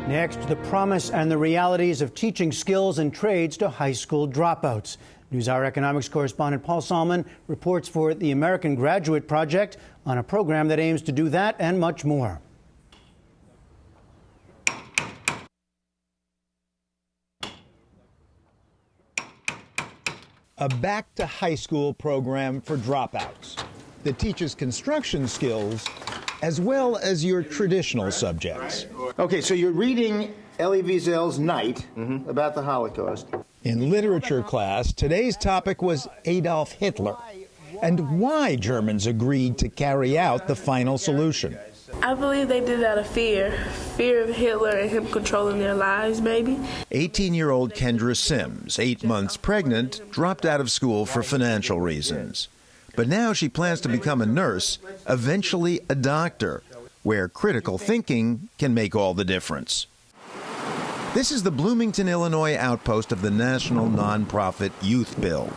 Next, the promise and the realities of teaching skills and trades to high school dropouts. NewsHour economics correspondent Paul Salmon reports for the American Graduate Project on a program that aims to do that and much more. A back-to-high-school program for dropouts that teaches construction skills as well as your traditional subjects. Okay, so you're reading Elie Wiesel's Night about the Holocaust. In literature class, today's topic was Adolf Hitler and why Germans agreed to carry out the final solution. I believe they did out of fear of Hitler and him controlling their lives, maybe. 18-year-old Kendra Sims, 8 months pregnant, dropped out of school for financial reasons. But now she plans to become a nurse, eventually a doctor, where critical thinking can make all the difference. This is the Bloomington, Illinois outpost of the national nonprofit Youth Build.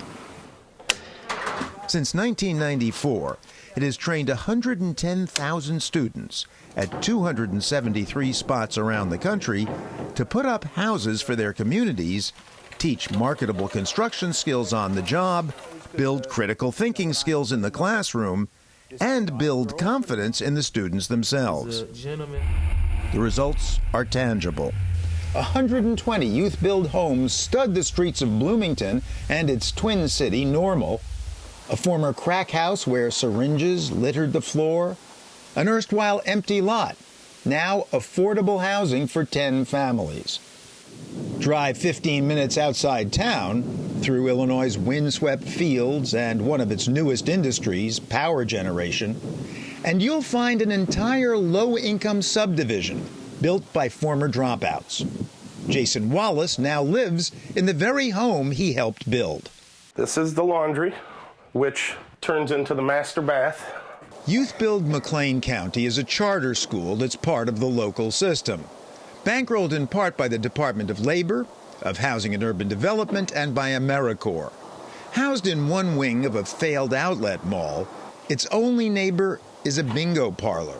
Since 1994, it has trained 110,000 students at 273 spots around the country to put up houses for their communities, teach marketable construction skills on the job, build critical thinking skills in the classroom, and build confidence in the students themselves. The results are tangible. 120 Youth Build homes stud the streets of Bloomington and its twin city, Normal. A former crack house where syringes littered the floor. An erstwhile empty lot. Now affordable housing for 10 families. Drive 15 minutes outside town, through Illinois' windswept fields and one of its newest industries, power generation, and you'll find an entire low-income subdivision built by former dropouts. Jason Wallace now lives in the very home he helped build. This is the laundry, which turns into the master bath. Youth Build McLean County is a charter school that's part of the local system. Bankrolled in part by the Department of Labor, of Housing and Urban Development, and by AmeriCorps. Housed in one wing of a failed outlet mall, its only neighbor is a bingo parlor.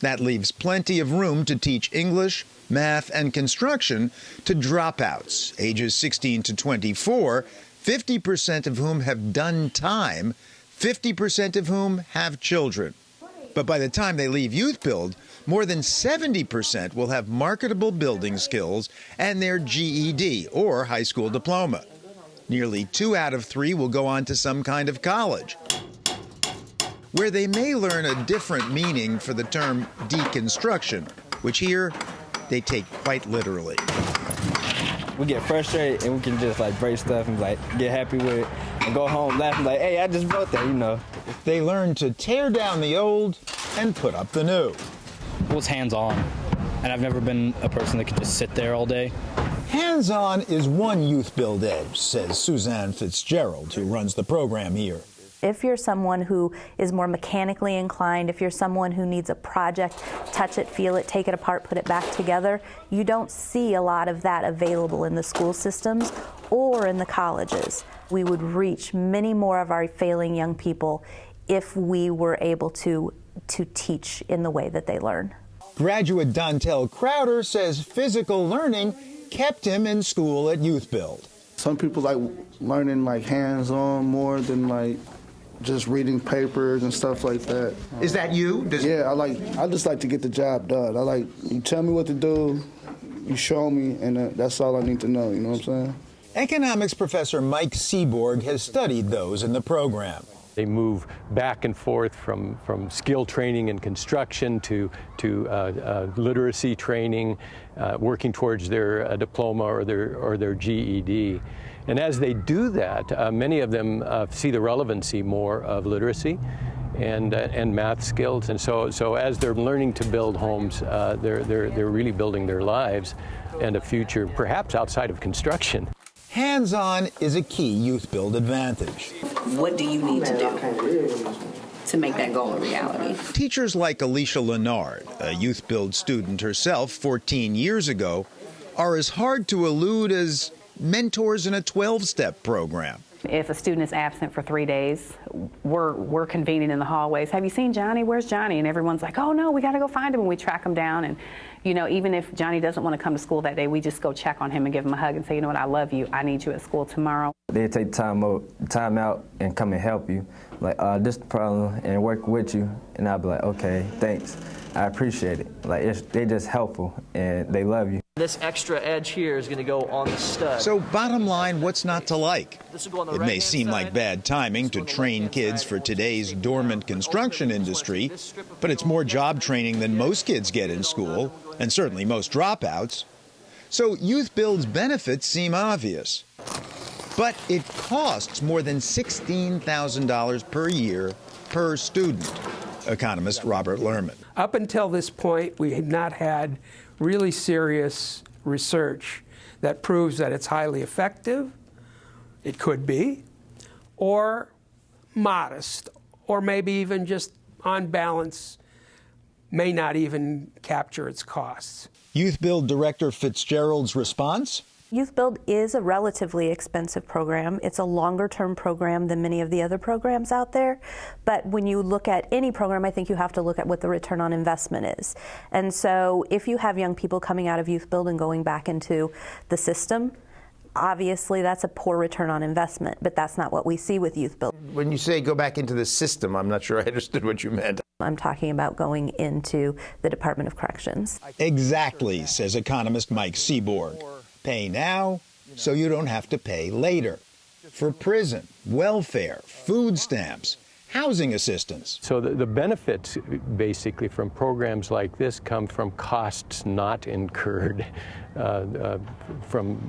That leaves plenty of room to teach English, math, and construction to dropouts, ages 16 to 24, 50% of whom have done time, 50% of whom have children. But by the time they leave Youth Build, more than 70% will have marketable building skills and their GED, or high school diploma. Nearly 2 out of 3 will go on to some kind of college, where they may learn a different meaning for the term deconstruction, which here they take quite literally. We get frustrated and we can just break stuff and get happy with it and go home laughing hey, I just built that, you know. They learn to tear down the old and put up the new. Well, it's hands-on, and I've never been a person that could just sit there all day. Hands-on is one Youth Build edge, says Suzanne Fitzgerald, who runs the program here. If you're someone who is more mechanically inclined, if you're someone who needs a project, touch it, feel it, take it apart, put it back together, you don't see a lot of that available in the school systems or in the colleges. We would reach many more of our failing young people if we were able to teach in the way that they learn. Graduate Dontel Crowder says physical learning kept him in school at Youth Build. Some people like learning hands-on more than just reading papers and stuff like that. Is that you? Yeah, I just like to get the job done. You tell me what to do, you show me, and that's all I need to know, you know what I'm saying? Economics professor Mike Seaborg has studied those in the program. They move back and forth from skill training and construction to literacy training, working towards their diploma or their GED. And as they do that, many of them see the relevancy more of literacy and math skills. And so as they're learning to build homes, they're really building their lives and a future, perhaps outside of construction. Hands-on is a key Youth Build advantage. What do you need to do to make that goal a reality? Teachers like Alicia Lennard, a Youth Build student herself 14 years ago, are as hard to elude as mentors in a 12-step program. If a student is absent for 3 days, we're convening in the hallways. Have you seen Johnny? Where's Johnny? And everyone's like, oh no, we got to go find him. And we track him down and You know, even if Johnny doesn't want to come to school that day, we just go check on him and give him a hug and say, you know what, I love you. I need you at school tomorrow. They take time out and come and help you. Like, this is the problem, and work with you. And I'll be like, okay, thanks. I appreciate it. Like, they're just helpful, and they love you. This extra edge here is going to go on the stud. So bottom line, what's not to like? It may seem like bad timing to train kids for today's dormant construction industry, but it's more job training than most kids get in school, and certainly most dropouts. So Youth Build's benefits seem obvious. But it costs more than $16,000 per year per student, economist Robert Lerman. Up until this point, we have not had really serious research that proves that it's highly effective, it could be, or modest, or maybe even just on balance, may not even capture its costs. Youth Build Director Fitzgerald's response? Youth Build is a relatively expensive program. It's a longer-term program than many of the other programs out there. But when you look at any program, I think you have to look at what the return on investment is. And so if you have young people coming out of Youth Build and going back into the system, obviously that's a poor return on investment, but that's not what we see with Youth Build. When you say go back into the system, I'm not sure I understood what you meant. I'm talking about going into the Department of Corrections. Exactly, says economist Mike Seaborg. Pay now so you don't have to pay later. For prison, welfare, food stamps, housing assistance. So the benefits basically from programs like this come from costs not incurred from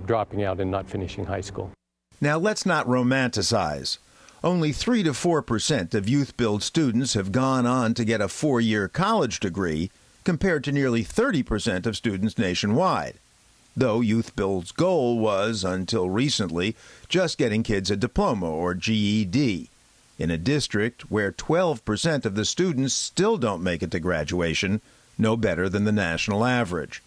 dropping out and not finishing high school. Now let's not romanticize. Only 3 to 4% of Youth Build students have gone on to get a 4-year college degree, compared to nearly 30% of students nationwide, though Youth Build's goal was, until recently, just getting kids a diploma or GED, in a district where 12% of the students still don't make it to graduation, no better than the national average.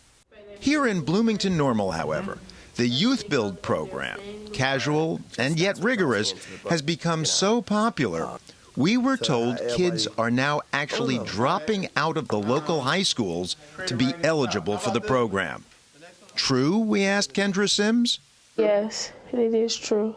Here in Bloomington Normal, however, the Youth Build program, casual and yet rigorous, has become so popular we were told kids are now actually dropping out of the local high schools to be eligible for the program. True, we asked Kendra Sims? Yes, it is true.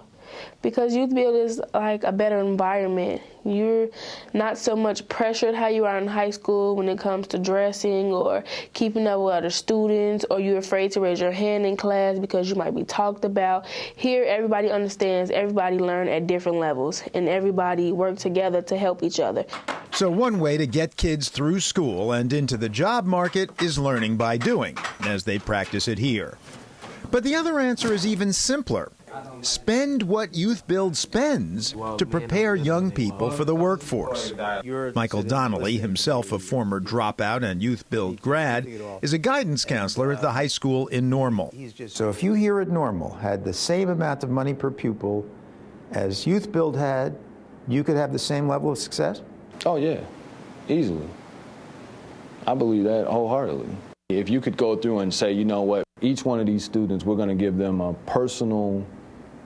Because Youth Build is like a better environment. You're not so much pressured how you are in high school when it comes to dressing or keeping up with other students, or you're afraid to raise your hand in class because you might be talked about. Here, everybody understands, everybody learn at different levels, and everybody work together to help each other. So one way to get kids through school and into the job market is learning by doing, as they practice it here. But the other answer is even simpler. Spend what Youth Build spends to prepare young people for the workforce. Michael Donnelly, himself a former dropout and Youth Build grad, is a guidance counselor at the high school in Normal. So if you here at Normal had the same amount of money per pupil as Youth Build had, you could have the same level of success? Oh, yeah, easily. I believe that wholeheartedly. If you could go through and say, you know what, each one of these students, we're going to give them a personal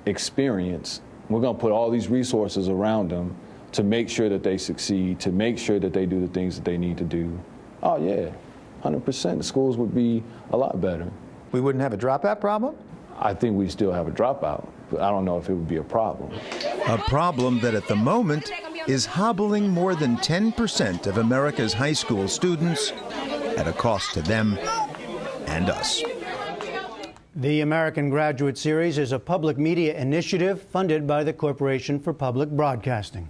experience. We're going to put all these resources around them to make sure that they succeed, to make sure that they do the things that they need to do. Oh, yeah, 100%. The schools would be a lot better. We wouldn't have a dropout problem? I think we still have a dropout, but I don't know if it would be a problem. A problem that at the moment is hobbling more than 10% of America's high school students at a cost to them and us. The American Graduate Series is a public media initiative funded by the Corporation for Public Broadcasting.